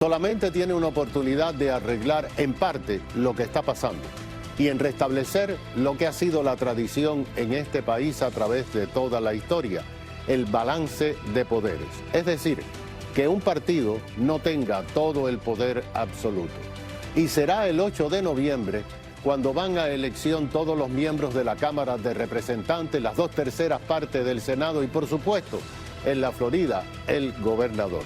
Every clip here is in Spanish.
Solamente tiene una oportunidad de arreglar en parte lo que está pasando y en restablecer lo que ha sido la tradición en este país a través de toda la historia, el balance de poderes. Es decir, que un partido no tenga todo el poder absoluto. Y será el 8 de noviembre cuando van a elección todos los miembros de la Cámara de Representantes, las 2/3 partes del Senado y, por supuesto, en la Florida, el gobernador.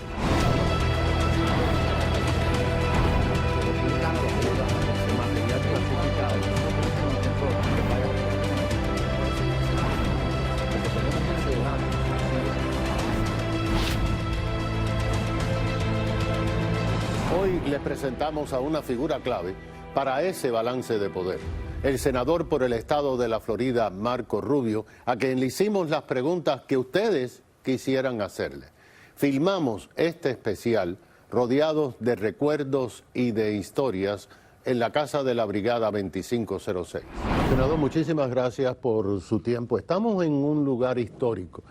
Hoy les presentamos a una figura clave para ese balance de poder. El senador por el estado de la Florida, Marco Rubio, a quien le hicimos las preguntas que ustedes quisieran hacerle. Filmamos este especial rodeados de recuerdos y de historias en la casa de la Brigada 2506. Senador, muchísimas gracias por su tiempo. Estamos en un lugar histórico.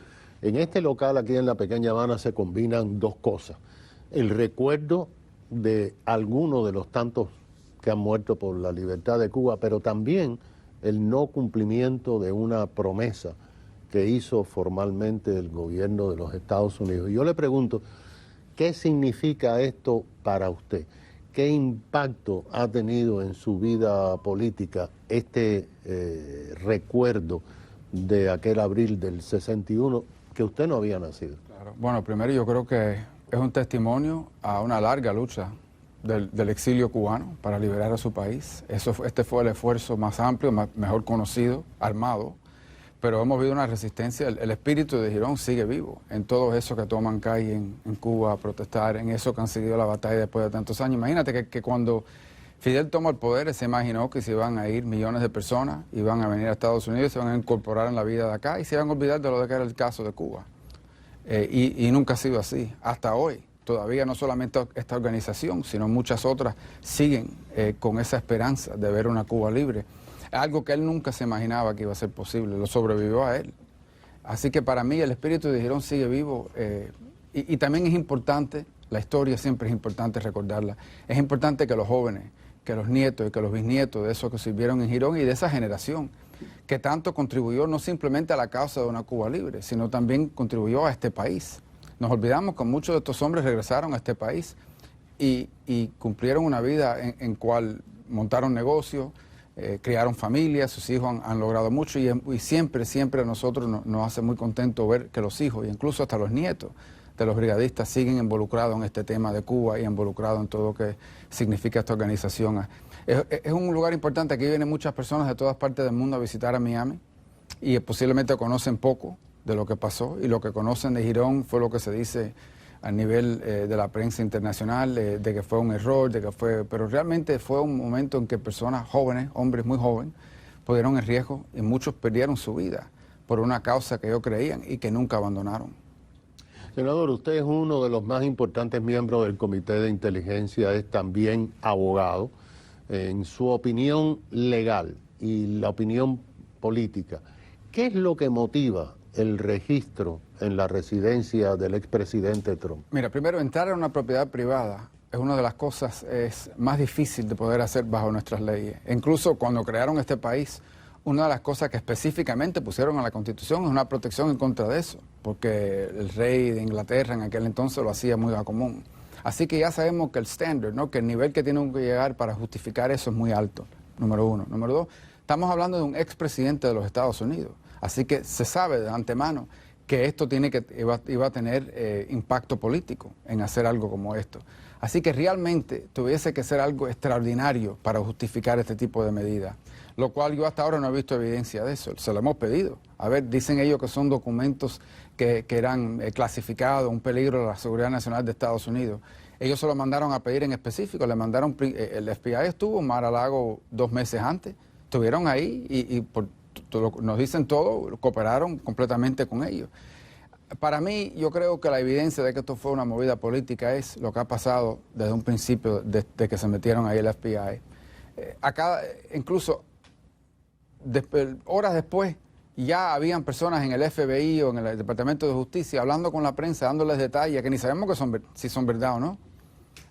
En este local aquí en la Pequeña Habana se combinan dos cosas. El recuerdo de algunos de los tantos que han muerto por la libertad de Cuba, pero también el no cumplimiento de una promesa que hizo formalmente el gobierno de los Estados Unidos. Y yo le pregunto, ¿qué significa esto para usted? ¿Qué impacto ha tenido en su vida política este recuerdo de aquel abril del 61 que usted no había nacido? Claro. Bueno, primero yo creo que es un testimonio a una larga lucha del exilio cubano para liberar a su país. Este fue el esfuerzo más amplio, mejor conocido, armado, pero hemos visto una resistencia. El espíritu de Girón sigue vivo en todos esos que toman calle en Cuba a protestar, en eso que han seguido la batalla después de tantos años. Imagínate que cuando Fidel toma el poder, se imaginó que se iban a ir millones de personas, iban a venir a Estados Unidos, se iban a incorporar en la vida de acá y se iban a olvidar de lo que era el caso de Cuba. Y nunca ha sido así, hasta hoy. Todavía no solamente esta organización, sino muchas otras siguen con esa esperanza de ver una Cuba libre. Algo que él nunca se imaginaba que iba a ser posible, lo sobrevivió a él. Así que para mí el espíritu de Girón sigue vivo y también es importante, la historia siempre es importante recordarla, es importante que los jóvenes, que los nietos y que los bisnietos de esos que sirvieron en Girón y de esa generación que tanto contribuyó no simplemente a la causa de una Cuba libre, sino también contribuyó a este país. Nos olvidamos que muchos de estos hombres regresaron a este país y cumplieron una vida en cual montaron negocios, criaron familias, sus hijos han logrado mucho y siempre a nosotros nos hace muy contento ver que los hijos, e incluso hasta los nietos de los brigadistas, siguen involucrados en este tema de Cuba y involucrados en todo lo que significa esta organización. Es un lugar importante, aquí vienen muchas personas de todas partes del mundo a visitar a Miami y posiblemente conocen poco de lo que pasó y lo que conocen de Girón fue lo que se dice a nivel de la prensa internacional, de que fue un error, pero realmente fue un momento en que personas jóvenes, hombres muy jóvenes, pusieron en riesgo y muchos perdieron su vida por una causa que ellos creían y que nunca abandonaron. Senador, usted es uno de los más importantes miembros del Comité de Inteligencia, es también abogado. En su opinión legal y la opinión política, ¿qué es lo que motiva el registro en la residencia del expresidente Trump? Mira, primero, entrar en una propiedad privada es una de las cosas más difíciles de poder hacer bajo nuestras leyes. Incluso cuando crearon este país, una de las cosas que específicamente pusieron en la Constitución es una protección en contra de eso, porque el rey de Inglaterra en aquel entonces lo hacía muy a común. Así que ya sabemos que el estándar, ¿no?, que el nivel que tienen que llegar para justificar eso es muy alto, número uno. Número dos, estamos hablando de un expresidente de los Estados Unidos. Así que se sabe de antemano que esto iba a tener impacto político en hacer algo como esto. Así que realmente tuviese que ser algo extraordinario para justificar este tipo de medidas, lo cual yo hasta ahora no he visto evidencia de eso. Se lo hemos pedido. A ver, dicen ellos que son documentos que eran clasificados, un peligro a la seguridad nacional de Estados Unidos. Ellos se lo mandaron a pedir en específico, le mandaron, el FBI estuvo en Mar-a-Lago 2 meses antes, estuvieron ahí y nos dicen todo, cooperaron completamente con ellos. Para mí, yo creo que la evidencia de que esto fue una movida política es lo que ha pasado desde un principio, desde que se metieron ahí el FBI. Incluso horas después, ya habían personas en el FBI o en el Departamento de Justicia hablando con la prensa, dándoles detalles que ni sabemos si son verdad o no.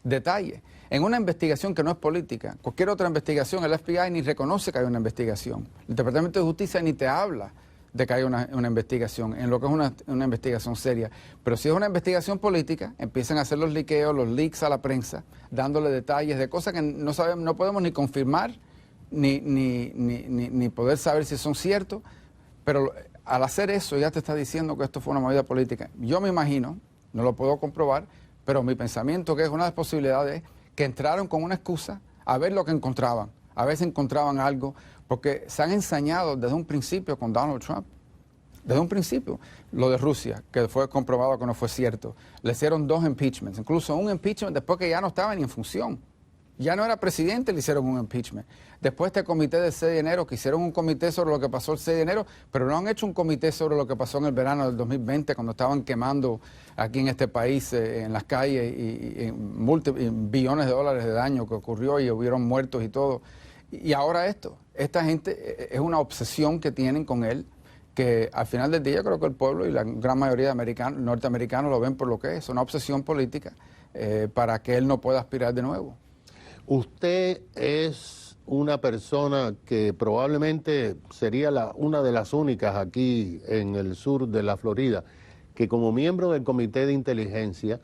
detalles. En una investigación que no es política, cualquier otra investigación, el FBI ni reconoce que hay una investigación. El Departamento de Justicia ni te habla de que hay una investigación, en lo que es una investigación seria. Pero si es una investigación política, empiezan a hacer los liqueos, los leaks a la prensa, dándole detalles de cosas que no sabemos, no podemos ni confirmar, ni poder saber si son ciertos. Pero al hacer eso ya te está diciendo que esto fue una movida política. Yo me imagino, no lo puedo comprobar, pero mi pensamiento que es una de las posibilidades que entraron con una excusa a ver lo que encontraban, a ver si encontraban algo, porque se han ensañado desde un principio con Donald Trump, desde un principio. Lo de Rusia, que fue comprobado que no fue cierto, le hicieron 2 impeachments, incluso un impeachment después que ya no estaba ni en función. Ya no era presidente, le hicieron un impeachment. Después este comité del 6 de enero, que hicieron un comité sobre lo que pasó el 6 de enero, pero no han hecho un comité sobre lo que pasó en el verano del 2020, cuando estaban quemando aquí en este país, en las calles, y billones de dólares de daño que ocurrió y hubieron muertos y todo. Y ahora esto, esta gente es una obsesión que tienen con él, que al final del día creo que el pueblo y la gran mayoría de norteamericanos lo ven por lo que es, una obsesión política para que él no pueda aspirar de nuevo. Usted es una persona que probablemente sería una de las únicas aquí en el sur de la Florida que como miembro del Comité de Inteligencia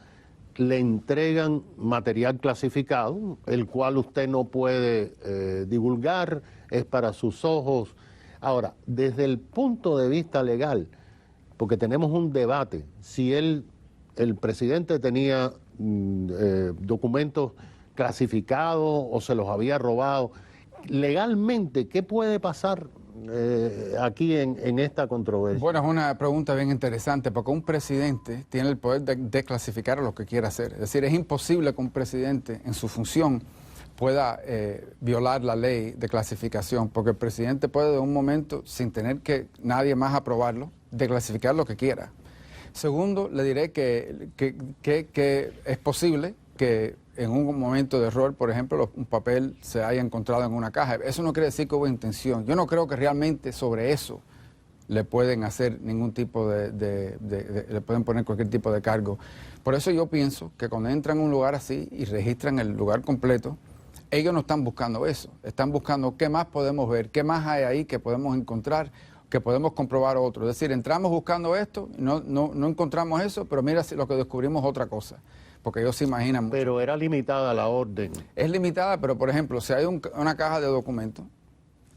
le entregan material clasificado, el cual usted no puede divulgar, es para sus ojos. Ahora, desde el punto de vista legal, porque tenemos un debate, si el presidente tenía documentos clasificados o se los había robado, legalmente, ¿qué puede pasar aquí en esta controversia? Bueno, es una pregunta bien interesante, porque un presidente tiene el poder de desclasificar lo que quiera hacer. Es decir, es imposible que un presidente en su función pueda violar la ley de clasificación, porque el presidente puede de un momento, sin tener que nadie más aprobarlo, declasificar lo que quiera. Segundo, le diré que es posible que en un momento de error, por ejemplo, un papel se haya encontrado en una caja. Eso no quiere decir que hubo intención. Yo no creo que realmente sobre eso le pueden hacer ningún tipo le pueden poner cualquier tipo de cargo. Por eso yo pienso que cuando entran a un lugar así y registran el lugar completo, ellos no están buscando eso. Están buscando qué más podemos ver, qué más hay ahí que podemos encontrar, que podemos comprobar otro. Es decir, entramos buscando esto, no encontramos eso, pero mira si lo que descubrimos es otra cosa. Porque ellos se imaginan mucho. Pero era limitada la orden. Es limitada, pero por ejemplo, si hay una caja de documentos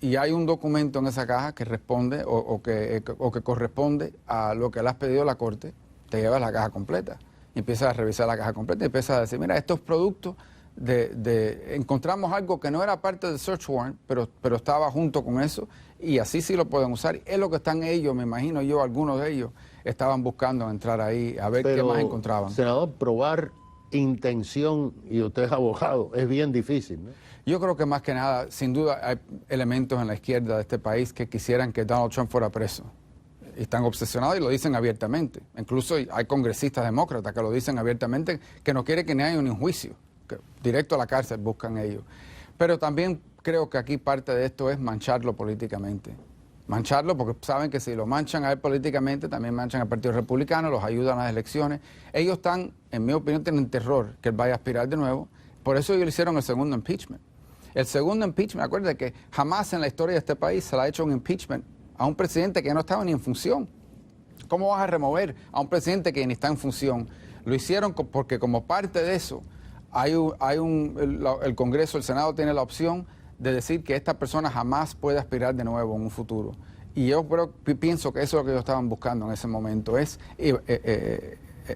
y hay un documento en esa caja que responde o que corresponde a lo que le has pedido a la corte, te llevas la caja completa. Y empiezas a revisar la caja completa y empiezas a decir, mira, estos productos encontramos algo que no era parte del search warrant, pero estaba junto con eso, y así sí lo pueden usar. Es lo que están ellos, me imagino yo, algunos de ellos estaban buscando entrar ahí a ver qué más encontraban. Senador, probar intención, y usted es abogado, es bien difícil, ¿no? Yo creo que más que nada, sin duda, hay elementos en la izquierda de este país que quisieran que Donald Trump fuera preso. Y están obsesionados y lo dicen abiertamente. Incluso hay congresistas demócratas que lo dicen abiertamente, que no quieren que ni haya un juicio, que directo a la cárcel buscan ellos. Pero también creo que aquí parte de esto es mancharlo políticamente. Mancharlo porque saben que si lo manchan a él políticamente, también manchan al Partido Republicano, los ayudan a las elecciones. Ellos están, en mi opinión, tienen terror que él vaya a aspirar de nuevo. Por eso ellos le hicieron el segundo impeachment. El segundo impeachment, acuérdate que jamás en la historia de este país se le ha hecho un impeachment a un presidente que no estaba ni en función. ¿Cómo vas a remover a un presidente que ni está en función? Lo hicieron porque como parte de eso, el Congreso, el Senado tiene la opción de decir que esta persona jamás puede aspirar de nuevo en un futuro. Y yo pienso que eso es lo que ellos estaban buscando en ese momento, es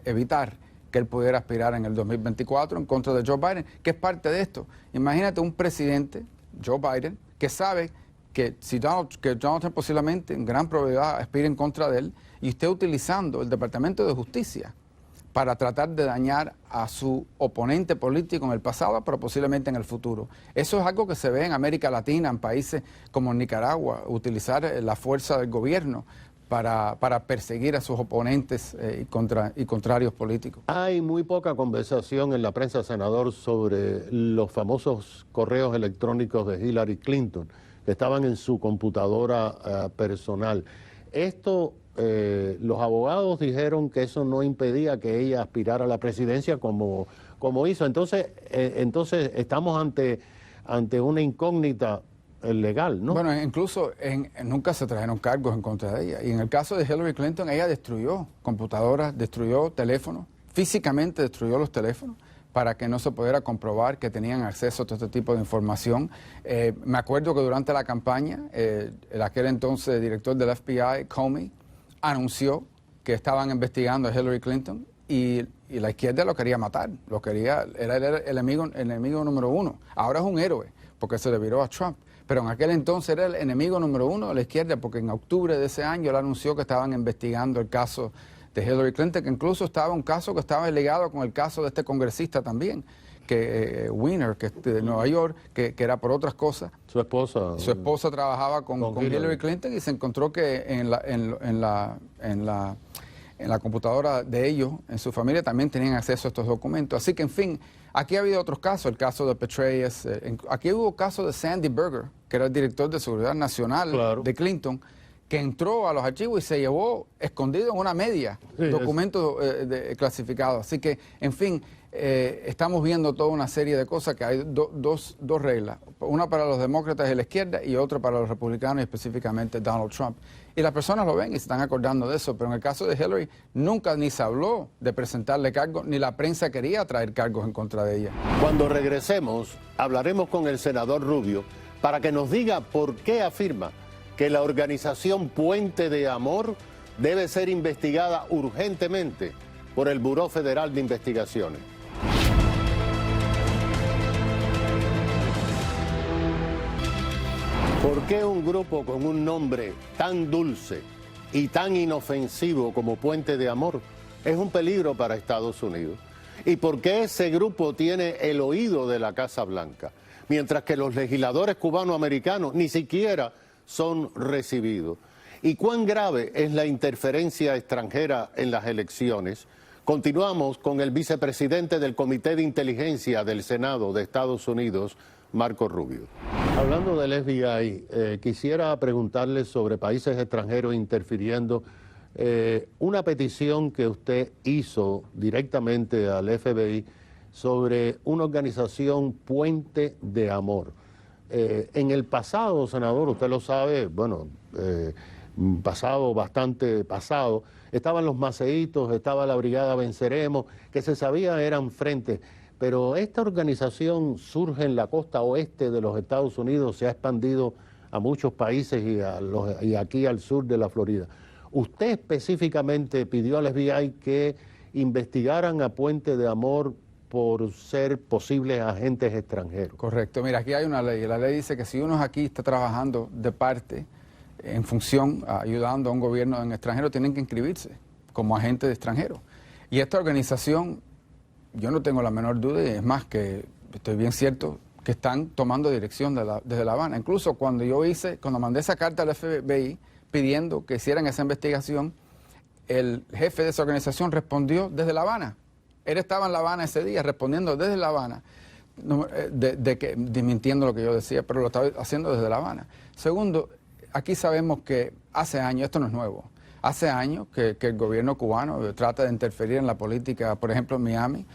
evitar que él pudiera aspirar en el 2024 en contra de Joe Biden, que es parte de esto. Imagínate un presidente, Joe Biden, que sabe que si Donald Trump posiblemente en gran probabilidad aspire en contra de él, y esté utilizando el Departamento de Justicia para tratar de dañar a su oponente político en el pasado, pero posiblemente en el futuro. Eso es algo que se ve en América Latina, en países como Nicaragua, utilizar la fuerza del gobierno para perseguir a sus oponentes y contrarios políticos. Hay muy poca conversación en la prensa, senador, sobre los famosos correos electrónicos de Hillary Clinton, que estaban en su computadora personal. Esto... los abogados dijeron que eso no impedía que ella aspirara a la presidencia como como hizo. Entonces estamos ante una incógnita legal, ¿no? Bueno, incluso nunca se trajeron cargos en contra de ella. Y en el caso de Hillary Clinton, ella destruyó computadoras, destruyó teléfonos, físicamente destruyó los teléfonos para que no se pudiera comprobar que tenían acceso a todo este tipo de información. Me acuerdo que durante la campaña, aquel entonces director del FBI, Comey, anunció que estaban investigando a Hillary Clinton y la izquierda lo quería matar, era el enemigo número uno. Ahora es un héroe porque se le viró a Trump, pero en aquel entonces era el enemigo número uno de la izquierda porque en octubre de ese año él anunció que estaban investigando el caso de Hillary Clinton, que incluso estaba un caso que estaba ligado con el caso de este congresista también, que Weiner, que es de Nueva York, que era por otras cosas. Su esposa trabajaba con Hillary Clinton y se encontró que en la computadora de ellos, en su familia, también tenían acceso a estos documentos. Así que, en fin, aquí ha habido otros casos, el caso de Petraeus, aquí hubo caso de Sandy Berger, que era el director de Seguridad Nacional de Clinton, que entró a los archivos y se llevó escondido en una media documentos clasificados. Así que, en fin, estamos viendo toda una serie de cosas que hay dos reglas, una para los demócratas y la izquierda y otra para los republicanos y específicamente Donald Trump. Y las personas lo ven y se están acordando de eso, pero en el caso de Hillary nunca ni se habló de presentarle cargos, ni la prensa quería traer cargos en contra de ella. Cuando regresemos, hablaremos con el senador Rubio para que nos diga por qué afirma que la organización Puente de Amor debe ser investigada urgentemente por el Buró Federal de Investigaciones. ¿Por qué un grupo con un nombre tan dulce y tan inofensivo como Puente de Amor es un peligro para Estados Unidos? ¿Y por qué ese grupo tiene el oído de la Casa Blanca, mientras que los legisladores cubanoamericanos ni siquiera son recibidos? ¿Y cuán grave es la interferencia extranjera en las elecciones? Continuamos con el vicepresidente del Comité de Inteligencia del Senado de Estados Unidos, Marco Rubio. Hablando del FBI, quisiera preguntarle sobre países extranjeros interfiriendo. Una petición que usted hizo directamente al FBI sobre una organización Puente de Amor. En el pasado, senador, usted lo sabe, bueno, bastante pasado, estaban los Maceitos, estaba la Brigada Venceremos, que se sabía eran frentes, pero esta organización surge en la costa oeste de los Estados Unidos, se ha expandido a muchos países y aquí al sur de la Florida. Usted específicamente pidió al FBI que investigaran a Puente de Amor por ser posibles agentes extranjeros. Correcto. Mira, aquí hay una ley. La ley dice que si uno aquí está trabajando de parte, en función, ayudando a un gobierno en extranjero, tienen que inscribirse como agente de extranjero. Y esta organización, yo no tengo la menor duda, y es más que estoy bien cierto, que están tomando dirección desde La Habana. Incluso cuando mandé esa carta al FBI pidiendo que hicieran esa investigación, el jefe de esa organización respondió desde La Habana. Él estaba en La Habana ese día respondiendo desde La Habana, desmintiendo lo que yo decía, pero lo estaba haciendo desde La Habana. Segundo, aquí sabemos que hace años, esto no es nuevo, hace años que el gobierno cubano trata de interferir en la política, por ejemplo en Miami.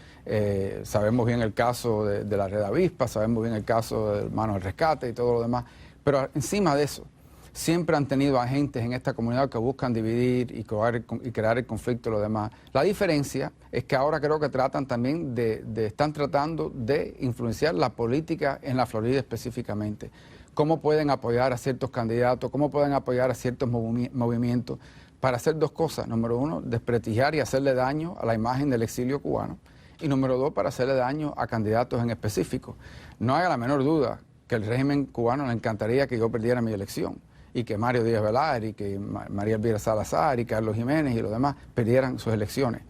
Sabemos bien el caso de la Red Avispa, sabemos bien el caso del Hermano del Rescate y todo lo demás, pero encima de eso, siempre han tenido agentes en esta comunidad que buscan dividir y crear el conflicto y lo demás. La diferencia es que ahora creo que tratan también están tratando de influenciar la política en la Florida específicamente. Cómo pueden apoyar a ciertos candidatos, cómo pueden apoyar a ciertos movimientos para hacer dos cosas. Número uno, desprestigiar y hacerle daño a la imagen del exilio cubano. Y número dos, para hacerle daño a candidatos en específico. No haya la menor duda que el régimen cubano le encantaría que yo perdiera mi elección y que Mario Díaz Velar y que María Elvira Salazar y Carlos Jiménez y los demás perdieran sus elecciones.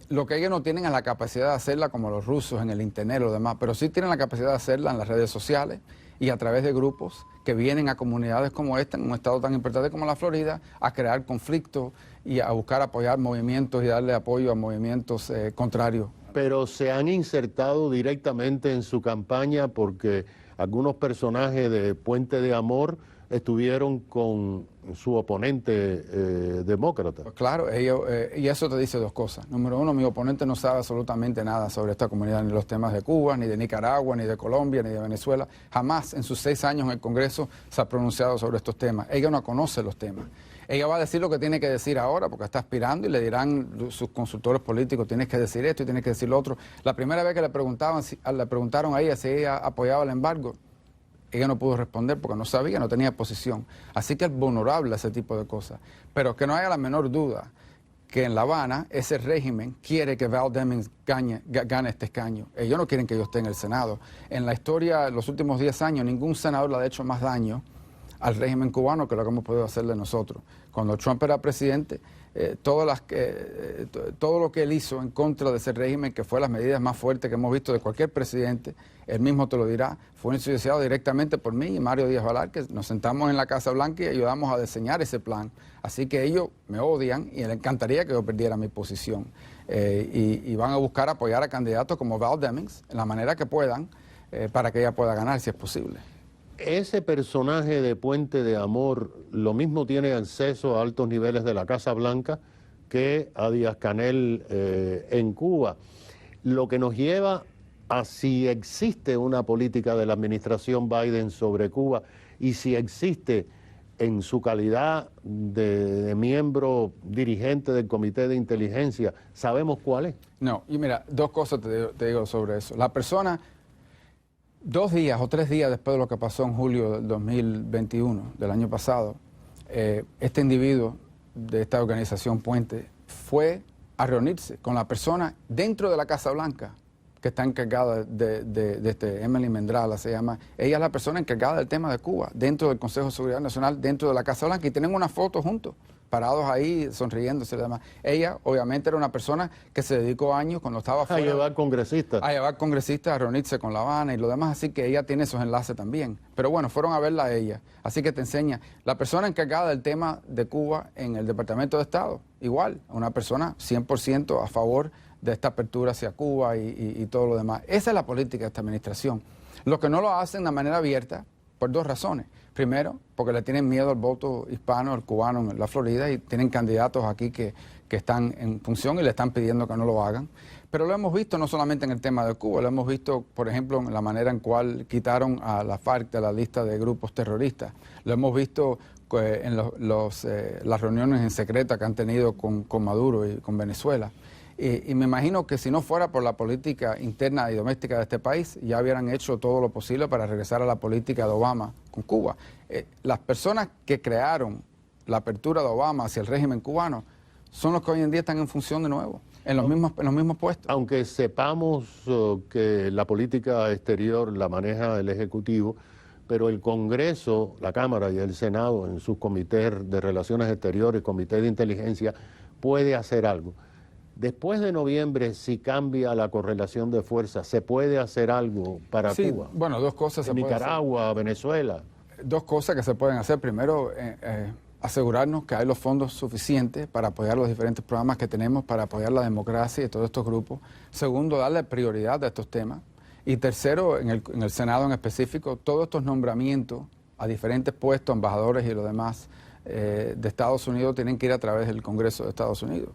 Lo que ellos no tienen es la capacidad de hacerla como los rusos en el internet y lo demás, pero sí tienen la capacidad de hacerla en las redes sociales y a través de grupos que vienen a comunidades como esta, en un estado tan importante como la Florida, a crear conflictos y a buscar apoyar movimientos y darle apoyo a movimientos contrarios. Pero se han insertado directamente en su campaña porque algunos personajes de Puente de Amor estuvieron con su oponente demócrata. Pues claro, y eso te dice dos cosas. Número uno, mi oponente no sabe absolutamente nada sobre esta comunidad, ni los temas de Cuba, ni de Nicaragua, ni de Colombia, ni de Venezuela. Jamás en sus 6 años en el Congreso se ha pronunciado sobre estos temas. Ella no conoce los temas. Ella va a decir lo que tiene que decir ahora, porque está aspirando y le dirán sus consultores políticos, tienes que decir esto y tienes que decir lo otro. La primera vez que le preguntaron a ella si ella apoyaba el embargo, ella no pudo responder porque no sabía, no tenía posición. Así que es vulnerable a ese tipo de cosas. Pero que no haya la menor duda que en La Habana ese régimen quiere que Val Demings gane este escaño. Ellos no quieren que yo esté en el Senado. En la historia, los últimos 10 años, ningún senador le ha hecho más daño al régimen cubano que lo que hemos podido hacerle nosotros. Cuando Trump era presidente, todo lo que él hizo en contra de ese régimen, que fue las medidas más fuertes que hemos visto de cualquier presidente, él mismo te lo dirá, fue iniciado directamente por mí y Mario Díaz-Balart, que nos sentamos en la Casa Blanca y ayudamos a diseñar ese plan. Así que ellos me odian y les encantaría que yo perdiera mi posición. Y van a buscar apoyar a candidatos como Val Demings en la manera que puedan para que ella pueda ganar, si es posible. Ese personaje de Puente de Amor, lo mismo tiene acceso a altos niveles de la Casa Blanca que a Díaz-Canel en Cuba. Lo que nos lleva a si existe una política de la administración Biden sobre Cuba y si existe en su calidad de miembro dirigente del Comité de Inteligencia, ¿sabemos cuál es? No, y mira, dos cosas te digo sobre eso. La persona, 2 días o 3 días después de lo que pasó en julio del 2021, del año pasado, este individuo de esta organización Puente fue a reunirse con la persona dentro de la Casa Blanca que está encargada de Emily Mendrala, se llama. Ella es la persona encargada del tema de Cuba, dentro del Consejo de Seguridad Nacional, dentro de la Casa Blanca, y tienen una foto juntos, parados ahí, sonriéndose y demás. Ella, obviamente, era una persona que se dedicó años, cuando estaba fuera, a llevar congresistas. A llevar congresistas, a reunirse con La Habana y lo demás, así que ella tiene esos enlaces también. Pero bueno, fueron a verla a ella. Así que te enseña, la persona encargada del tema de Cuba en el Departamento de Estado, igual, una persona 100% a favor de esta apertura hacia Cuba y todo lo demás. Esa es la política de esta administración. Los que no lo hacen de manera abierta, por 2 razones. Primero, porque le tienen miedo al voto hispano, al cubano en la Florida, y tienen candidatos aquí que están en función y le están pidiendo que no lo hagan. Pero lo hemos visto no solamente en el tema de Cuba, lo hemos visto, por ejemplo, en la manera en cual quitaron a la FARC de la lista de grupos terroristas. Lo hemos visto en las reuniones en secreta que han tenido con Maduro y con Venezuela. Y me imagino que si no fuera por la política interna y doméstica de este país, ya hubieran hecho todo lo posible para regresar a la política de Obama con Cuba. Las personas que crearon la apertura de Obama hacia el régimen cubano son los que hoy en día están en función de nuevo, en los mismos puestos. Aunque sepamos que la política exterior la maneja el Ejecutivo, pero el Congreso, la Cámara y el Senado, en sus comités de Relaciones Exteriores, Comité de Inteligencia, puede hacer algo. Después de noviembre, si cambia la correlación de fuerzas, ¿se puede hacer algo para Cuba? Bueno, 2 cosas se pueden hacer. Nicaragua, Venezuela. 2 cosas que se pueden hacer. Primero, asegurarnos que hay los fondos suficientes para apoyar los diferentes programas que tenemos, para apoyar la democracia y todos estos grupos. Segundo, darle prioridad a estos temas. Y tercero, en el Senado en específico, todos estos nombramientos a diferentes puestos, embajadores y lo demás de Estados Unidos tienen que ir a través del Congreso de Estados Unidos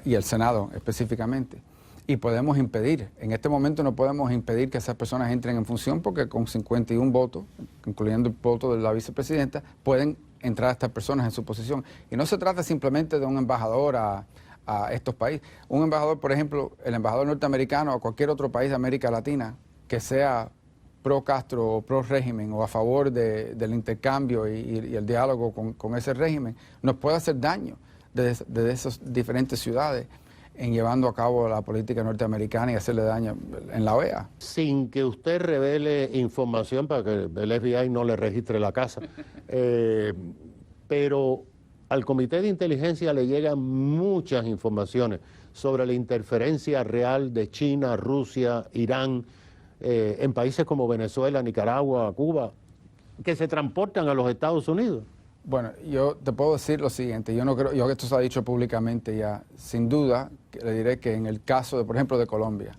y el Senado específicamente. Y podemos impedir, en este momento no podemos impedir que esas personas entren en función porque con 51 votos, incluyendo el voto de la vicepresidenta, pueden entrar estas personas en su posición. Y no se trata simplemente de un embajador a estos países. Un embajador, por ejemplo, el embajador norteamericano o cualquier otro país de América Latina que sea pro Castro o pro régimen o a favor del intercambio y el diálogo con ese régimen, nos puede hacer daño desde esas diferentes ciudades en llevando a cabo la política norteamericana y hacerle daño en la OEA. Sin que usted revele información para que el FBI no le registre la casa, pero al Comité de Inteligencia le llegan muchas informaciones sobre la interferencia real de China, Rusia, Irán, en países como Venezuela, Nicaragua, Cuba, que se transportan a los Estados Unidos. Bueno, yo te puedo decir lo siguiente, yo no creo, yo que esto se ha dicho públicamente ya, sin duda, le diré que en el caso, por ejemplo, de Colombia,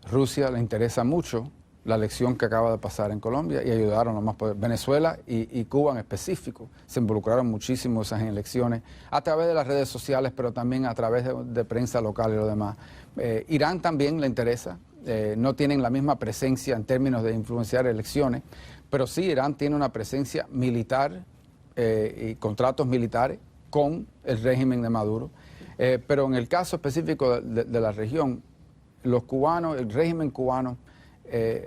Rusia le interesa mucho la elección que acaba de pasar en Colombia y ayudaron a los más poderosos. Venezuela y Cuba en específico se involucraron muchísimo en esas elecciones a través de las redes sociales, pero también a través de prensa local y lo demás. Irán también le interesa, no tienen la misma presencia en términos de influenciar elecciones, pero sí Irán tiene una presencia militar y contratos militares con el régimen de Maduro. Pero en el caso específico de la región, los cubanos, el régimen cubano,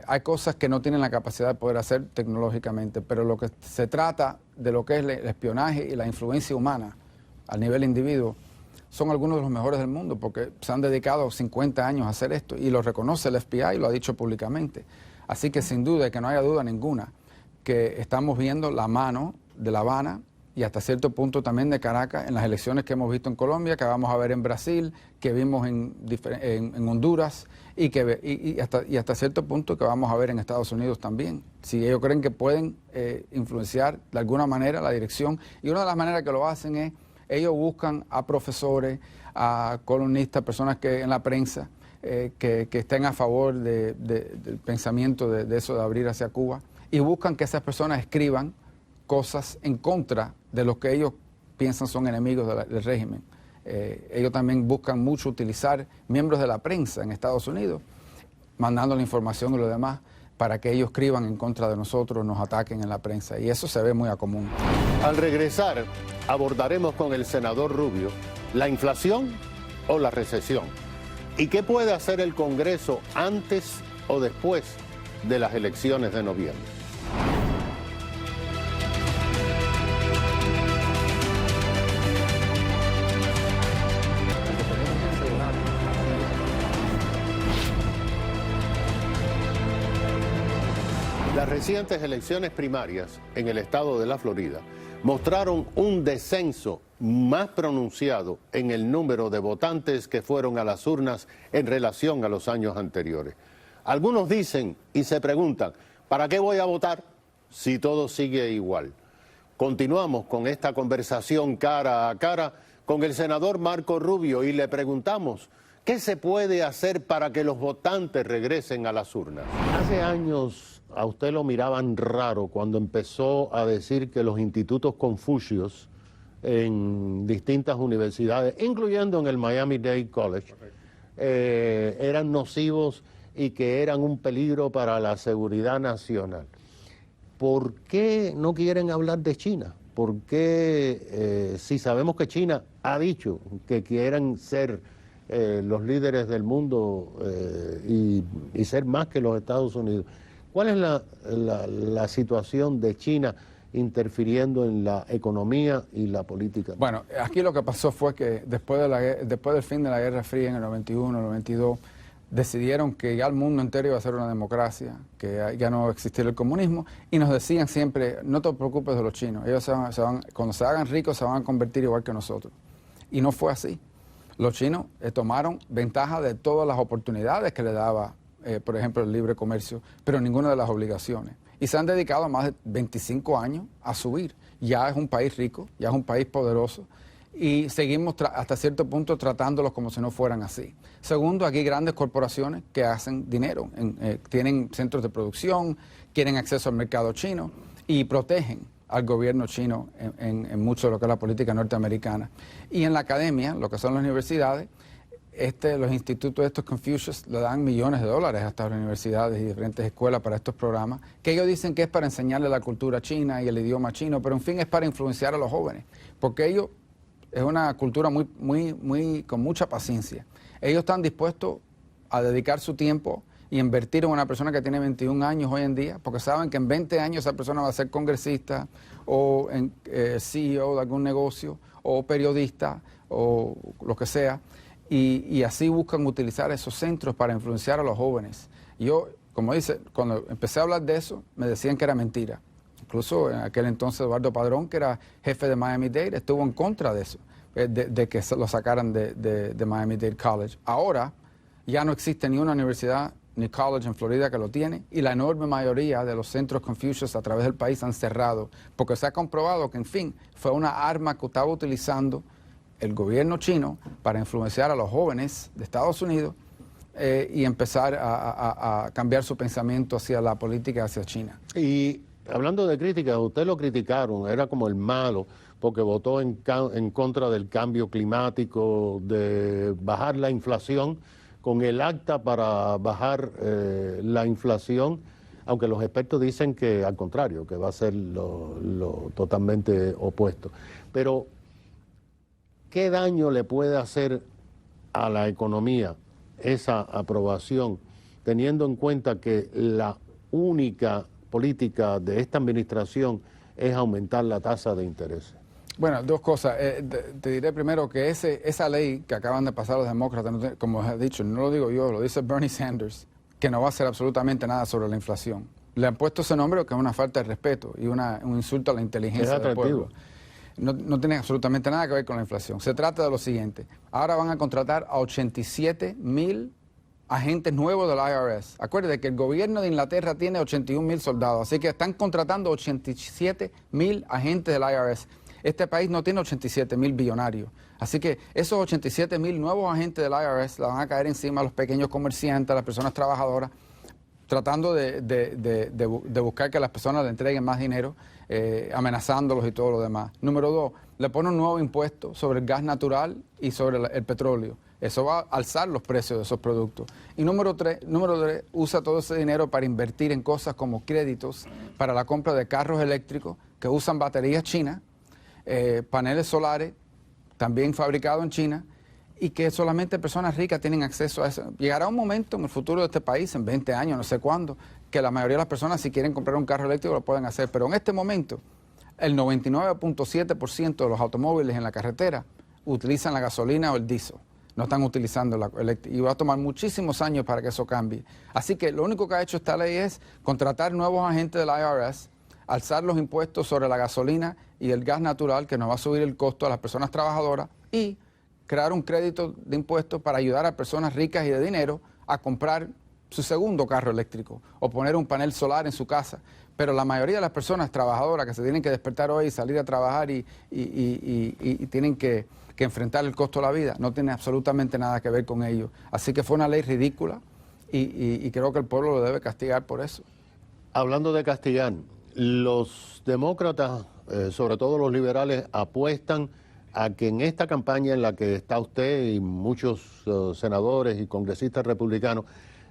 hay cosas que no tienen la capacidad de poder hacer tecnológicamente, pero lo que se trata de lo que es el espionaje y la influencia humana a nivel individuo, son algunos de los mejores del mundo porque se han dedicado 50 años a hacer esto y lo reconoce el FBI y lo ha dicho públicamente. Así que sin duda, y que no haya duda ninguna, que estamos viendo la mano de La Habana y hasta cierto punto también de Caracas en las elecciones que hemos visto en Colombia, que vamos a ver en Brasil, que vimos en Honduras y hasta cierto punto que vamos a ver en Estados Unidos también. Si ellos creen que pueden influenciar de alguna manera la dirección, y una de las maneras que lo hacen es, ellos buscan a profesores, a columnistas, personas que en la prensa, que estén a favor del pensamiento de eso de abrir hacia Cuba, y buscan que esas personas escriban cosas en contra de lo que ellos piensan son enemigos del régimen. Ellos también buscan mucho utilizar miembros de la prensa en Estados Unidos, mandando la información y lo demás, para que ellos escriban en contra de nosotros, nos ataquen en la prensa, y eso se ve muy a común. Al regresar, abordaremos con el senador Rubio la inflación o la recesión, y qué puede hacer el Congreso antes o después de las elecciones de noviembre. Las recientes elecciones primarias en el estado de la Florida mostraron un descenso más pronunciado en el número de votantes que fueron a las urnas en relación a los años anteriores. Algunos dicen y se preguntan, ¿para qué voy a votar si todo sigue igual? Continuamos con esta conversación cara a cara con el senador Marco Rubio y le preguntamos, ¿qué se puede hacer para que los votantes regresen a las urnas? Hace años a usted lo miraban raro cuando empezó a decir que los institutos Confucius en distintas universidades, incluyendo en el Miami-Dade College, eran nocivos y que eran un peligro para la seguridad nacional. ¿Por qué no quieren hablar de China? ¿Por qué, si sabemos que China ha dicho que quieren ser los líderes del mundo y ser más que los Estados Unidos? ¿Cuál es la situación de China interfiriendo en la economía y la política? Bueno, aquí lo que pasó fue que después del fin de la Guerra Fría en el 91, el 92, decidieron que ya el mundo entero iba a ser una democracia, que ya no existía el comunismo, y nos decían siempre, no te preocupes de los chinos, ellos cuando se hagan ricos se van a convertir igual que nosotros. Y no fue así. Los chinos tomaron ventaja de todas las oportunidades que le daba, por ejemplo, el libre comercio, pero ninguna de las obligaciones. Y se han dedicado más de 25 años a subir. Ya es un país rico, ya es un país poderoso, y seguimos hasta cierto punto tratándolos como si no fueran así. Segundo, aquí hay grandes corporaciones que hacen dinero, tienen centros de producción, quieren acceso al mercado chino y protegen al gobierno chino en mucho de lo que es la política norteamericana. Y en la academia, lo que son las universidades, los institutos estos Confucius le dan millones de dólares a estas universidades y diferentes escuelas para estos programas, que ellos dicen que es para enseñarle la cultura china y el idioma chino, pero en fin es para influenciar a los jóvenes, porque ellos es una cultura con mucha paciencia. Ellos están dispuestos a dedicar su tiempo y invertir en una persona que tiene 21 años hoy en día, porque saben que en 20 años esa persona va a ser congresista o CEO de algún negocio o periodista o lo que sea, y así buscan utilizar esos centros para influenciar a los jóvenes. Yo, como dice, cuando empecé a hablar de eso, me decían que era mentira. Incluso en aquel entonces Eduardo Padrón, que era jefe de Miami-Dade, estuvo en contra de eso, de que lo sacaran de Miami-Dade College. Ahora ya no existe ni una universidad ni college en Florida que lo tiene, y la enorme mayoría de los centros Confucius a través del país han cerrado, porque se ha comprobado que, en fin, fue una arma que estaba utilizando el gobierno chino para influenciar a los jóvenes de Estados Unidos y empezar a cambiar su pensamiento hacia la política, hacia China. Y hablando de críticas, usted lo criticaron, era como el malo, porque votó en contra del cambio climático, de bajar la inflación, con el acta para bajar la inflación, aunque los expertos dicen que al contrario, que va a ser lo totalmente opuesto. Pero, ¿qué daño le puede hacer a la economía esa aprobación, teniendo en cuenta que la única política de esta administración es aumentar la tasa de interés? Bueno, dos cosas. Te diré primero que esa ley que acaban de pasar los demócratas, como he dicho, no lo digo yo, lo dice Bernie Sanders, que no va a hacer absolutamente nada sobre la inflación. Le han puesto ese nombre que es una falta de respeto y un insulto a la inteligencia del pueblo. No tiene absolutamente nada que ver con la inflación. Se trata de lo siguiente. Ahora van a contratar a 87,000 agentes nuevos del IRS. Acuérdate que el gobierno de Inglaterra tiene 81,000 soldados, así que están contratando 87,000 agentes del IRS. Este país no tiene 87,000 billonarios. Así que esos 87,000 nuevos agentes del IRS le van a caer encima a los pequeños comerciantes, a las personas trabajadoras, tratando de buscar que las personas le entreguen más dinero, amenazándolos y todo lo demás. Número 2, le pone un nuevo impuesto sobre el gas natural y sobre el petróleo. Eso va a alzar los precios de esos productos. Y número tres, usa todo ese dinero para invertir en cosas como créditos para la compra de carros eléctricos que usan baterías chinas, paneles solares, también fabricados en China, y que solamente personas ricas tienen acceso a eso. Llegará un momento en el futuro de este país, en 20 años, no sé cuándo, que la mayoría de las personas, si quieren comprar un carro eléctrico, lo pueden hacer. Pero en este momento, el 99.7% de los automóviles en la carretera utilizan la gasolina o el diésel. No están utilizando la eléctrica. Y va a tomar muchísimos años para que eso cambie. Así que lo único que ha hecho esta ley es contratar nuevos agentes del IRS, alzar los impuestos sobre la gasolina y el gas natural, que nos va a subir el costo a las personas trabajadoras, y crear un crédito de impuestos para ayudar a personas ricas y de dinero a comprar su segundo carro eléctrico o poner un panel solar en su casa. Pero la mayoría de las personas trabajadoras que se tienen que despertar hoy y salir a trabajar y tienen que enfrentar el costo de la vida, no tiene absolutamente nada que ver con ello. Así que fue una ley ridícula y creo que el pueblo lo debe castigar por eso. Hablando de castigar, los demócratas, sobre todo los liberales, apuestan a que en esta campaña en la que está usted y muchos senadores y congresistas republicanos,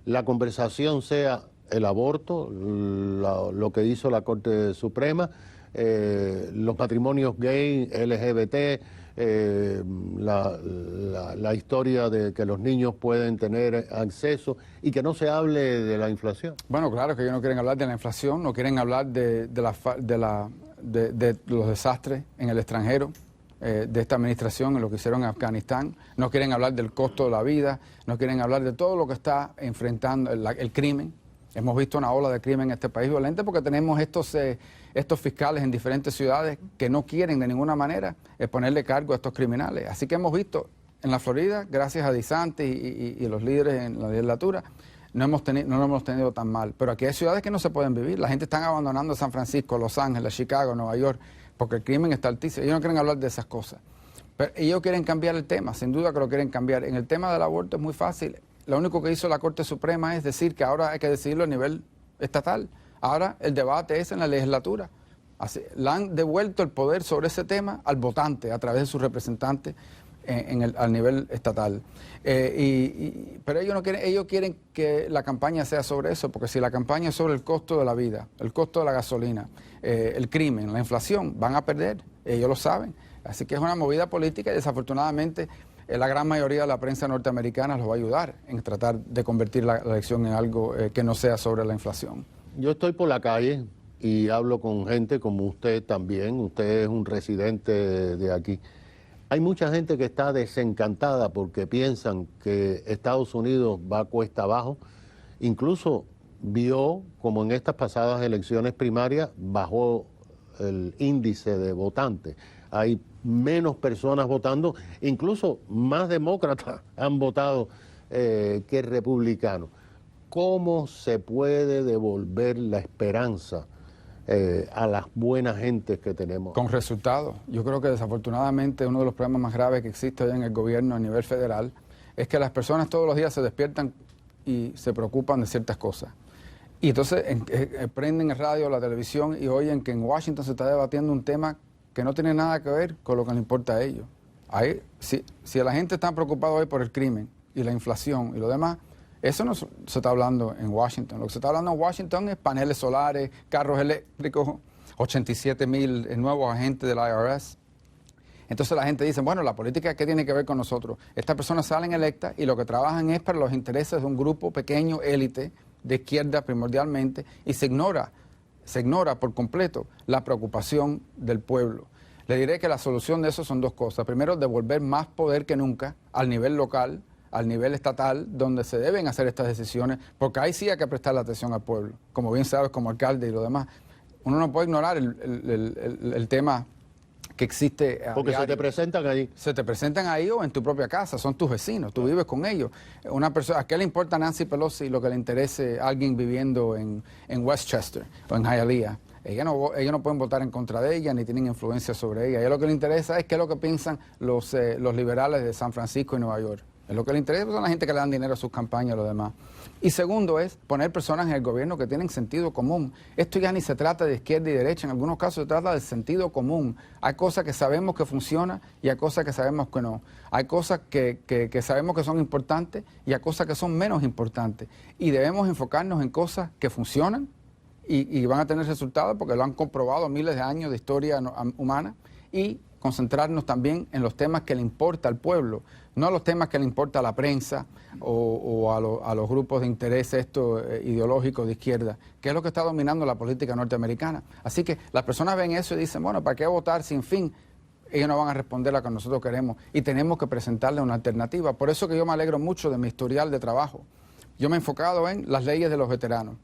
la conversación sea el aborto, lo que hizo la Corte Suprema, los matrimonios gay, LGBT, la historia de que los niños pueden tener acceso y que no se hable de la inflación. Bueno, claro que ellos no quieren hablar de la inflación, no quieren hablar de los desastres en el extranjero, de esta administración, en lo que hicieron en Afganistán, no quieren hablar del costo de la vida, no quieren hablar de todo lo que está enfrentando el crimen. Hemos visto una ola de crimen en este país violento porque tenemos estos fiscales en diferentes ciudades que no quieren de ninguna manera ponerle cargo a estos criminales. Así que hemos visto en la Florida, gracias a DeSantis y los líderes en la legislatura, no lo hemos tenido tan mal. Pero aquí hay ciudades que no se pueden vivir. La gente está abandonando San Francisco, Los Ángeles, Chicago, Nueva York, porque el crimen está altísimo. Ellos no quieren hablar de esas cosas. Pero ellos quieren cambiar el tema, sin duda que lo quieren cambiar. En el tema del aborto es muy fácil. Lo único que hizo la Corte Suprema es decir que ahora hay que decidirlo a nivel estatal. Ahora el debate es en la legislatura. Así, le han devuelto el poder sobre ese tema al votante a través de sus representantes al nivel estatal. Pero ellos quieren que la campaña sea sobre eso, porque si la campaña es sobre el costo de la vida, el costo de la gasolina, el crimen, la inflación, van a perder. Ellos lo saben. Así que es una movida política y desafortunadamente la gran mayoría de la prensa norteamericana los va a ayudar en tratar de convertir la elección en algo que no sea sobre la inflación. Yo estoy por la calle y hablo con gente como usted también. Usted es un residente de aquí. Hay mucha gente que está desencantada porque piensan que Estados Unidos va cuesta abajo. Incluso vio como en estas pasadas elecciones primarias bajó el índice de votantes. Hay menos personas votando, incluso más demócratas han votado que republicanos. ¿Cómo se puede devolver la esperanza a las buenas gentes que tenemos? Con resultados. Yo creo que desafortunadamente uno de los problemas más graves que existe hoy en el gobierno a nivel federal es que las personas todos los días se despiertan y se preocupan de ciertas cosas. Y entonces prenden el radio, la televisión y oyen que en Washington se está debatiendo un tema que no tiene nada que ver con lo que le importa a ellos. Ahí, si la gente está preocupada hoy por el crimen y la inflación y lo demás, eso no se está hablando en Washington. Lo que se está hablando en Washington es paneles solares, carros eléctricos, 87,000 nuevos agentes del IRS. Entonces la gente dice, bueno, la política, ¿qué tiene que ver con nosotros? Estas personas salen electas y lo que trabajan es para los intereses de un grupo pequeño, élite, de izquierda primordialmente, y se ignora por completo la preocupación del pueblo. Le diré que la solución de eso son dos cosas. Primero, devolver más poder que nunca al nivel local, al nivel estatal, donde se deben hacer estas decisiones, porque ahí sí hay que prestarle atención al pueblo, como bien sabes, como alcalde y lo demás. Uno no puede ignorar el tema que existe a Porque diario. se te presentan ahí. Se te presentan ahí o en tu propia casa, son tus vecinos, tú vives con ellos. Una persona, ¿a qué le importa a Nancy Pelosi lo que le interese a alguien viviendo en Westchester o en Hialeah? Ellos no pueden votar en contra de ella ni tienen influencia sobre ella. A ella lo que le interesa es qué es lo que piensan los liberales de San Francisco y Nueva York. Es lo que le interesa, son la gente que le dan dinero a sus campañas y lo demás. Y segundo es poner personas en el gobierno que tienen sentido común. Esto ya ni se trata de izquierda y derecha, en algunos casos se trata de sentido común. Hay cosas que sabemos que funcionan y hay cosas que sabemos que no. Hay cosas que sabemos que son importantes y hay cosas que son menos importantes. Y debemos enfocarnos en cosas que funcionan y van a tener resultados porque lo han comprobado miles de años de historia humana, y concentrarnos también en los temas que le importa al pueblo, no a los temas que le importa a la prensa o a los grupos de interés ideológicos de izquierda, que es lo que está dominando la política norteamericana. Así que las personas ven eso y dicen, bueno, ¿para qué votar sin fin? Ellos no van a responder a lo que nosotros queremos y tenemos que presentarles una alternativa. Por eso que yo me alegro mucho de mi historial de trabajo. Yo me he enfocado en las leyes de los veteranos.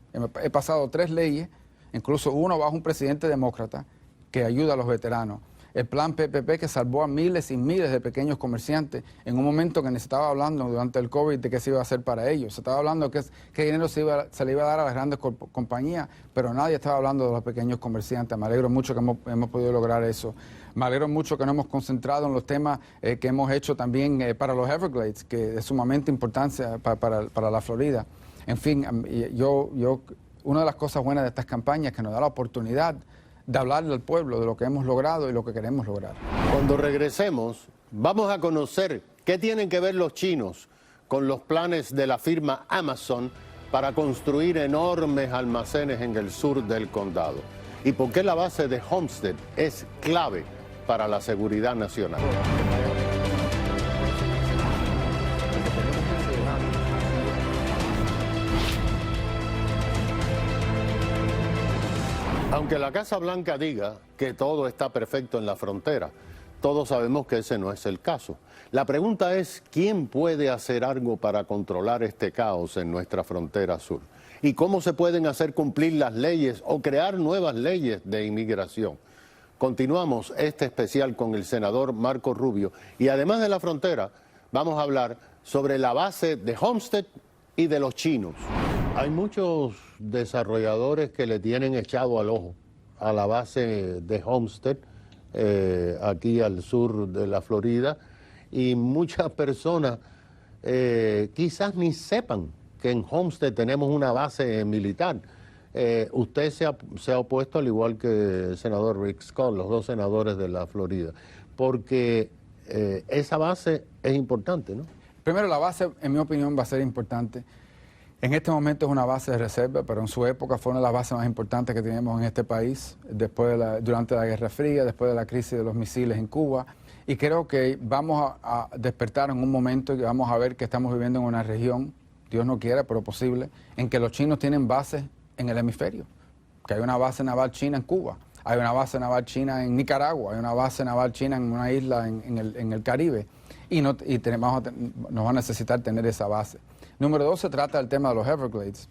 He pasado 3 leyes, incluso uno bajo un presidente demócrata que ayuda a los veteranos. El plan PPP que salvó a miles y miles de pequeños comerciantes en un momento que ni se estaba hablando durante el COVID de qué se iba a hacer para ellos. Se estaba hablando de qué dinero se le iba a dar a las grandes compañías, pero nadie estaba hablando de los pequeños comerciantes. Me alegro mucho que hemos podido lograr eso. Me alegro mucho que nos hemos concentrado en los temas que hemos hecho también para los Everglades, que es sumamente importancia para la Florida. En fin, una de las cosas buenas de estas campañas es que nos da la oportunidad de hablarle al pueblo de lo que hemos logrado y lo que queremos lograr. Cuando regresemos, vamos a conocer qué tienen que ver los chinos con los planes de la firma Amazon para construir enormes almacenes en el sur del condado y por qué la base de Homestead es clave para la seguridad nacional. Aunque la Casa Blanca diga que todo está perfecto en la frontera, todos sabemos que ese no es el caso. La pregunta es, ¿quién puede hacer algo para controlar este caos en nuestra frontera sur? ¿Y cómo se pueden hacer cumplir las leyes o crear nuevas leyes de inmigración? Continuamos este especial con el senador Marco Rubio y además de la frontera, vamos a hablar sobre la base de Homestead y de los chinos. Hay muchos desarrolladores que le tienen echado al ojo a la base de Homestead, aquí al sur de la Florida, y muchas personas quizás ni sepan que en Homestead tenemos una base militar. Usted se ha opuesto, al igual que el senador Rick Scott, los dos senadores de la Florida, porque esa base es importante, ¿no? Primero, la base, en mi opinión, va a ser importante. En este momento es una base de reserva, pero en su época fue una de las bases más importantes que teníamos en este país, durante la Guerra Fría, después de la crisis de los misiles en Cuba. Y creo que vamos a despertar en un momento y vamos a ver que estamos viviendo en una región, Dios no quiera, pero posible, en que los chinos tienen bases en el hemisferio. Que hay una base naval china en Cuba, hay una base naval china en Nicaragua, hay una base naval china en una isla en el Caribe. Y nos va a necesitar tener esa base. Número 2, se trata del tema de los Everglades.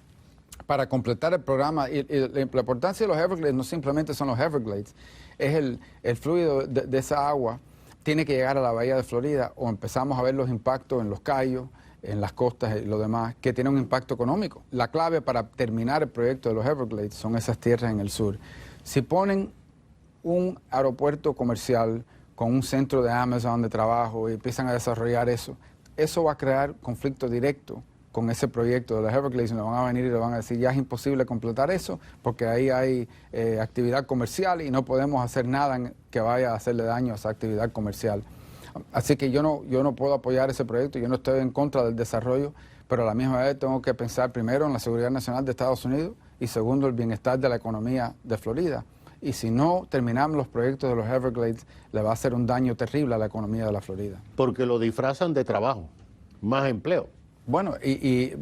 Para completar el programa, y la importancia de los Everglades no simplemente son los Everglades, es el fluido de esa agua, tiene que llegar a la bahía de Florida o empezamos a ver los impactos en los cayos, en las costas y lo demás, que tiene un impacto económico. La clave para terminar el proyecto de los Everglades son esas tierras en el sur. Si ponen un aeropuerto comercial con un centro de Amazon de trabajo y empiezan a desarrollar eso va a crear conflicto directo con ese proyecto de los Everglades, nos van a venir y le van a decir ya es imposible completar eso porque ahí hay actividad comercial y no podemos hacer nada que vaya a hacerle daño a esa actividad comercial. Así que yo no puedo apoyar ese proyecto, yo no estoy en contra del desarrollo, pero a la misma vez tengo que pensar primero en la seguridad nacional de Estados Unidos y segundo el bienestar de la economía de Florida. Y si no terminamos los proyectos de los Everglades, le va a hacer un daño terrible a la economía de la Florida. Porque lo disfrazan de trabajo, más empleo. Bueno, y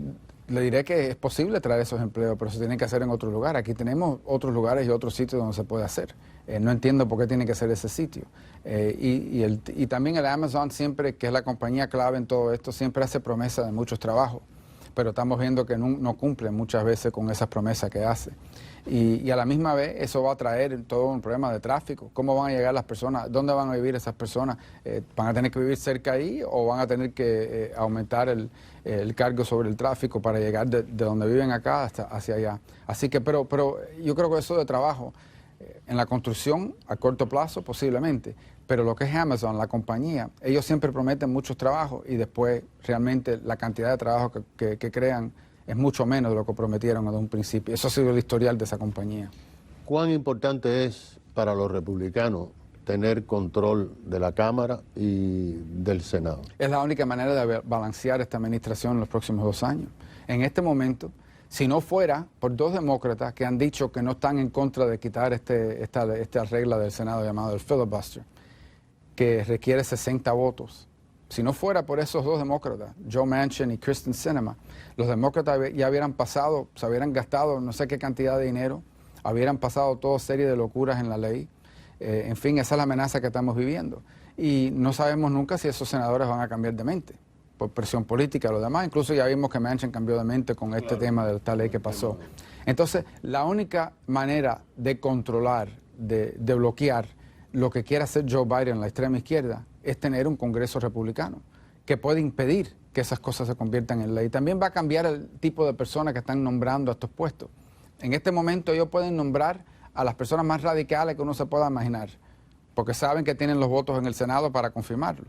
le diré que es posible traer esos empleos, pero se tiene que hacer en otro lugar. Aquí tenemos otros lugares y otros sitios donde se puede hacer. No entiendo por qué tiene que ser ese sitio. Y también el Amazon siempre, que es la compañía clave en todo esto, siempre hace promesa de muchos trabajos, pero estamos viendo que no cumple muchas veces con esas promesas que hace. Y a la misma vez eso va a traer todo un problema de tráfico. ¿Cómo van a llegar las personas? ¿Dónde van a vivir esas personas? ¿Van a tener que vivir cerca ahí o van a tener que aumentar el cargo sobre el tráfico para llegar de donde viven acá hacia allá? Así que, pero yo creo que eso de trabajo, en la construcción a corto plazo posiblemente, pero lo que es Amazon, la compañía, ellos siempre prometen muchos trabajos y después realmente la cantidad de trabajo que crean es mucho menos de lo que prometieron desde un principio. Eso ha sido el historial de esa compañía. ¿Cuán importante es para los republicanos tener control de la Cámara y del Senado? Es la única manera de balancear esta administración en los próximos 2 años. En este momento, si no fuera por 2 demócratas que han dicho que no están en contra de quitar esta regla del Senado llamada el filibuster, que requiere 60 votos, si no fuera por esos 2 demócratas, Joe Manchin y Kyrsten Sinema, los demócratas ya hubieran pasado, se hubieran gastado no sé qué cantidad de dinero, hubieran pasado toda serie de locuras en la ley. En fin, esa es la amenaza que estamos viviendo. Y no sabemos nunca si esos senadores van a cambiar de mente por presión política o lo demás. Incluso ya vimos que Manchin cambió de mente con este tema de esta ley que pasó. Entonces, la única manera de controlar, de bloquear lo que quiere hacer Joe Biden en la extrema izquierda es tener un Congreso republicano que puede impedir que esas cosas se conviertan en ley. También va a cambiar el tipo de personas que están nombrando a estos puestos. En este momento ellos pueden nombrar a las personas más radicales que uno se pueda imaginar, porque saben que tienen los votos en el Senado para confirmarlo.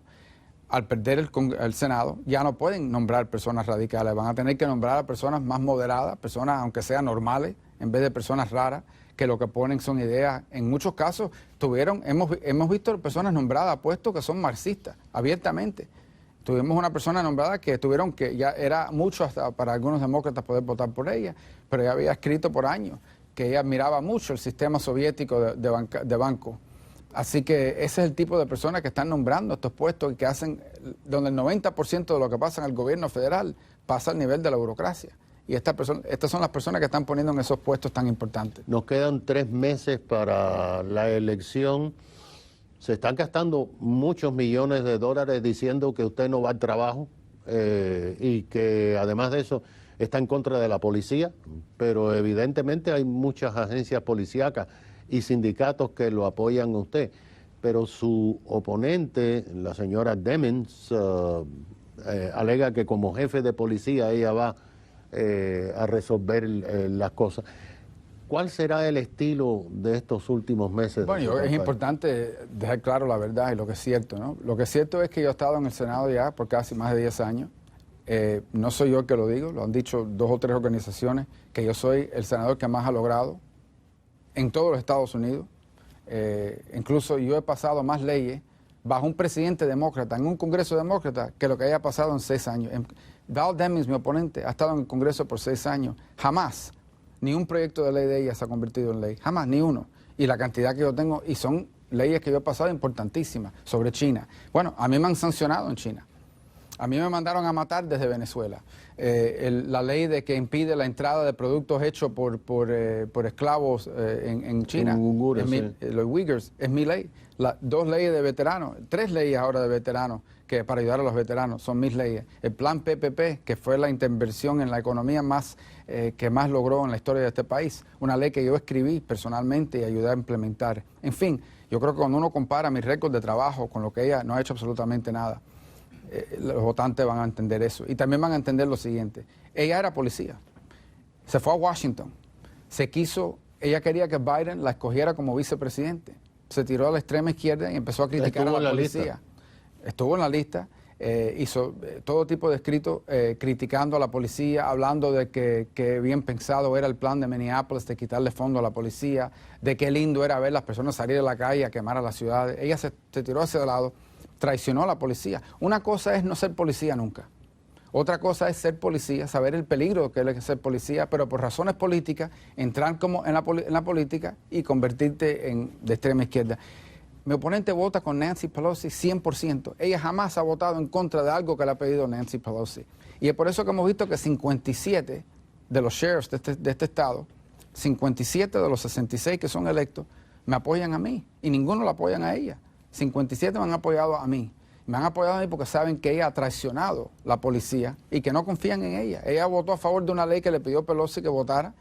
Al perder el Senado, ya no pueden nombrar personas radicales, van a tener que nombrar a personas más moderadas, personas aunque sean normales, en vez de personas raras, que lo que ponen son ideas. En muchos casos hemos visto personas nombradas a puestos que son marxistas, abiertamente. Tuvimos una persona nombrada que ya era mucho hasta para algunos demócratas poder votar por ella, pero ella había escrito por años que ella admiraba mucho el sistema soviético de banco. Así que ese es el tipo de personas que están nombrando estos puestos y que hacen, donde el 90% de lo que pasa en el gobierno federal pasa al nivel de la burocracia. Y estas son las personas que están poniendo en esos puestos tan importantes. Nos quedan 3 meses para la elección. Se están gastando muchos millones de dólares diciendo que usted no va al trabajo y que además de eso está en contra de la policía, pero evidentemente hay muchas agencias policíacas y sindicatos que lo apoyan a usted. Pero su oponente, la señora Demings, alega que como jefe de policía ella va a resolver las cosas. ¿Cuál será el estilo de estos últimos meses? Bueno, es importante dejar claro la verdad y lo que es cierto, ¿no? Lo que es cierto es que yo he estado en el Senado ya por casi más de 10 años. No soy yo el que lo digo, lo han dicho 2 o 3 organizaciones, que yo soy el senador que más ha logrado en todos los Estados Unidos. Incluso yo he pasado más leyes bajo un presidente demócrata, en un Congreso demócrata, que lo que haya pasado en 6 años. Val Demings, mi oponente, ha estado en el Congreso por 6 años. Jamás, ni un proyecto de ley de ella se ha convertido en ley. Jamás, ni uno. Y la cantidad que yo tengo, y son leyes que yo he pasado importantísimas sobre China. Bueno, a mí me han sancionado en China. A mí me mandaron a matar desde Venezuela. La ley de que impide la entrada de productos hechos por esclavos en China, los Uyghurs, es mi ley. 2 leyes de veteranos, 3 leyes ahora de veteranos, que para ayudar a los veteranos, son mis leyes. El plan PPP, que fue la intervención en la economía que más logró en la historia de este país. Una ley que yo escribí personalmente y ayudé a implementar. En fin, yo creo que cuando uno compara mis récords de trabajo con lo que ella no ha hecho absolutamente nada, los votantes van a entender eso. Y también van a entender lo siguiente. Ella era policía. Se fue a Washington. Ella quería que Biden la escogiera como vicepresidente. Se tiró a la extrema izquierda y empezó a criticar a la policía. Estuvo en la lista. hizo todo tipo de escritos criticando a la policía, hablando de que bien pensado era el plan de Minneapolis de quitarle fondo a la policía, de qué lindo era ver las personas salir a la calle a quemar a las ciudades. Ella se tiró hacia el lado, traicionó a la policía. Una cosa es no ser policía nunca. Otra cosa es ser policía, saber el peligro que es ser policía, pero por razones políticas, entrar como en la política y convertirte de extrema izquierda. Mi oponente vota con Nancy Pelosi 100%. Ella jamás ha votado en contra de algo que le ha pedido Nancy Pelosi. Y es por eso que hemos visto que 57 de los sheriffs de este estado, 57 de los 66 que son electos, me apoyan a mí y ninguno la apoyan a ella. 57 me han apoyado a mí. Me han apoyado a mí porque saben que ella ha traicionado la policía y que no confían en ella. Ella votó a favor de una ley que le pidió Pelosi que votara,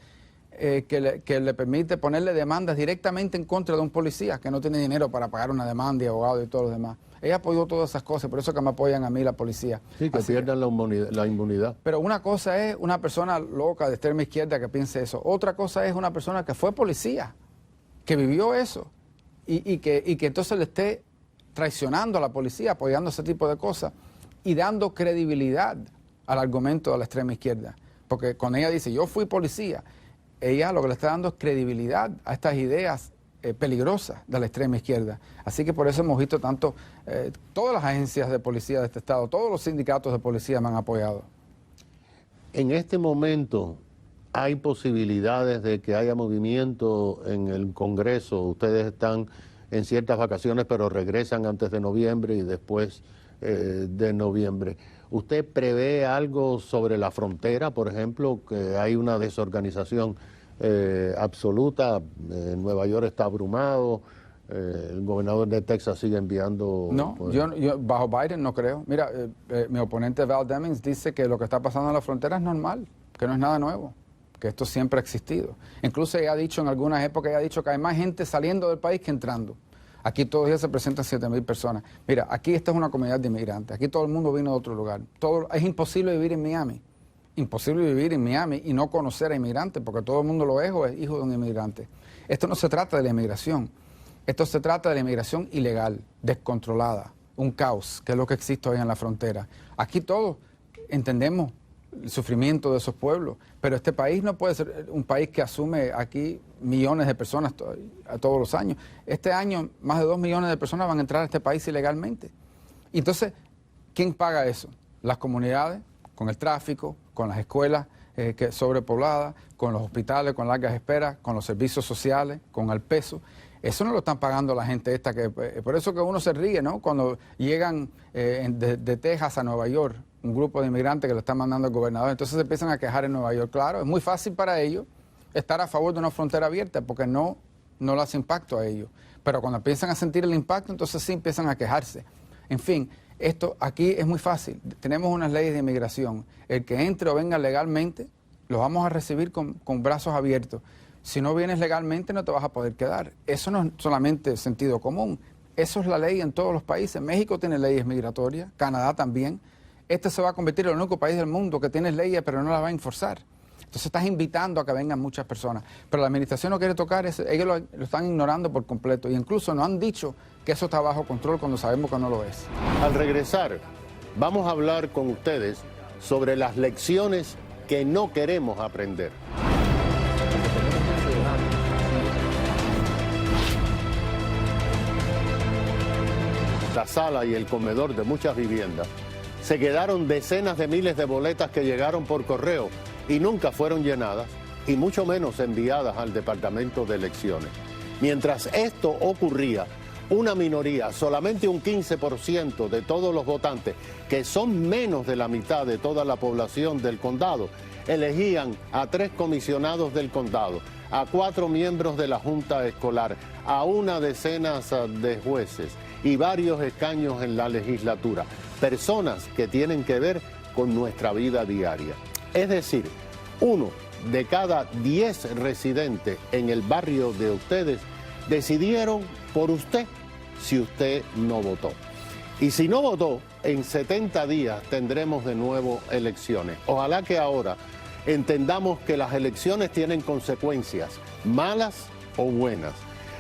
que le permite ponerle demandas directamente en contra de un policía que no tiene dinero para pagar una demanda y abogado y todo lo demás. Ella apoyó todas esas cosas, por eso que me apoyan a mí la policía. Sí, que pierdan la inmunidad. Pero una cosa es una persona loca de extrema izquierda que piense eso. Otra cosa es una persona que fue policía, que vivió eso y que entonces le esté traicionando a la policía, apoyando ese tipo de cosas y dando credibilidad al argumento de la extrema izquierda. Porque cuando ella dice, yo fui policía, ella lo que le está dando es credibilidad a estas ideas peligrosas de la extrema izquierda. Así que por eso hemos visto tanto, todas las agencias de policía de este estado, todos los sindicatos de policía me han apoyado. En este momento, ¿hay posibilidades de que haya movimiento en el Congreso? Ustedes están en ciertas vacaciones, pero regresan antes de noviembre y después de noviembre. ¿Usted prevé algo sobre la frontera, por ejemplo, que hay una desorganización absoluta? Nueva York está abrumado, el gobernador de Texas sigue enviando... No, pues, yo bajo Biden no creo. Mira, mi oponente Val Demings dice que lo que está pasando en la frontera es normal, que no es nada nuevo, que esto siempre ha existido. Incluso ella ha dicho en algunas épocas, ella ha dicho que hay más gente saliendo del país que entrando. Aquí todos los días se presentan 7,000 personas. Mira, aquí esta es una comunidad de inmigrantes. Aquí todo el mundo vino de otro lugar. Es imposible vivir en Miami. Imposible vivir en Miami y no conocer a inmigrantes, porque todo el mundo lo es o es hijo de un inmigrante. Esto no se trata de la inmigración. Esto se trata de la inmigración ilegal, descontrolada, un caos, que es lo que existe hoy en la frontera. Aquí todos entendemos el sufrimiento de esos pueblos, pero este país no puede ser un país que asume aquí millones de personas todos los años. Este año más de 2 millones de personas van a entrar a este país ilegalmente. Entonces, ¿quién paga eso? Las comunidades, con el tráfico, con las escuelas sobrepobladas, con los hospitales, con largas esperas, con los servicios sociales, con el peso. Eso no lo están pagando la gente esta, por eso que uno se ríe, ¿no? Cuando llegan de Texas a Nueva York, un grupo de inmigrantes que lo están mandando al gobernador, entonces se empiezan a quejar en Nueva York. Claro, es muy fácil para ellos estar a favor de una frontera abierta porque no le hace impacto a ellos. Pero cuando empiezan a sentir el impacto, entonces sí empiezan a quejarse. En fin, esto aquí es muy fácil. Tenemos unas leyes de inmigración. El que entre o venga legalmente, lo vamos a recibir con brazos abiertos. Si no vienes legalmente, no te vas a poder quedar. Eso no es solamente sentido común. Eso es la ley en todos los países. México tiene leyes migratorias, Canadá también. Este se va a convertir en el único país del mundo que tiene leyes, pero no las va a enforzar. Entonces estás invitando a que vengan muchas personas. Pero la administración no quiere tocar eso. Ellos lo están ignorando por completo. Y incluso nos han dicho que eso está bajo control cuando sabemos que no lo es. Al regresar, vamos a hablar con ustedes sobre las lecciones que no queremos aprender. La sala y el comedor de muchas viviendas se quedaron decenas de miles de boletas que llegaron por correo y nunca fueron llenadas y mucho menos enviadas al Departamento de Elecciones. Mientras esto ocurría, una minoría, solamente un 15% de todos los votantes, que son menos de la mitad de toda la población del condado, elegían a 3 comisionados del condado, a 4 miembros de la Junta Escolar, a una decena de jueces y varios escaños en la legislatura. Personas que tienen que ver con nuestra vida diaria. Es decir, 1 de cada 10 residentes en el barrio de ustedes decidieron por usted si usted no votó. Y si no votó, en 70 días tendremos de nuevo elecciones. Ojalá que ahora entendamos que las elecciones tienen consecuencias, malas o buenas.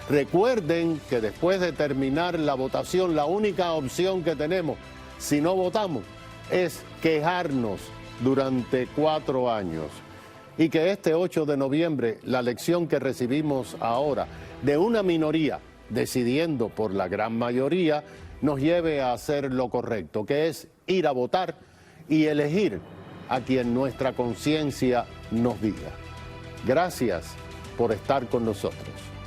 Recuerden que después de terminar la votación, la única opción que tenemos si no votamos es quejarnos durante 4 años. Y que este 8 de noviembre, la lección que recibimos ahora de una minoría decidiendo por la gran mayoría, nos lleve a hacer lo correcto, que es ir a votar y elegir a quien nuestra conciencia nos diga. Gracias por estar con nosotros.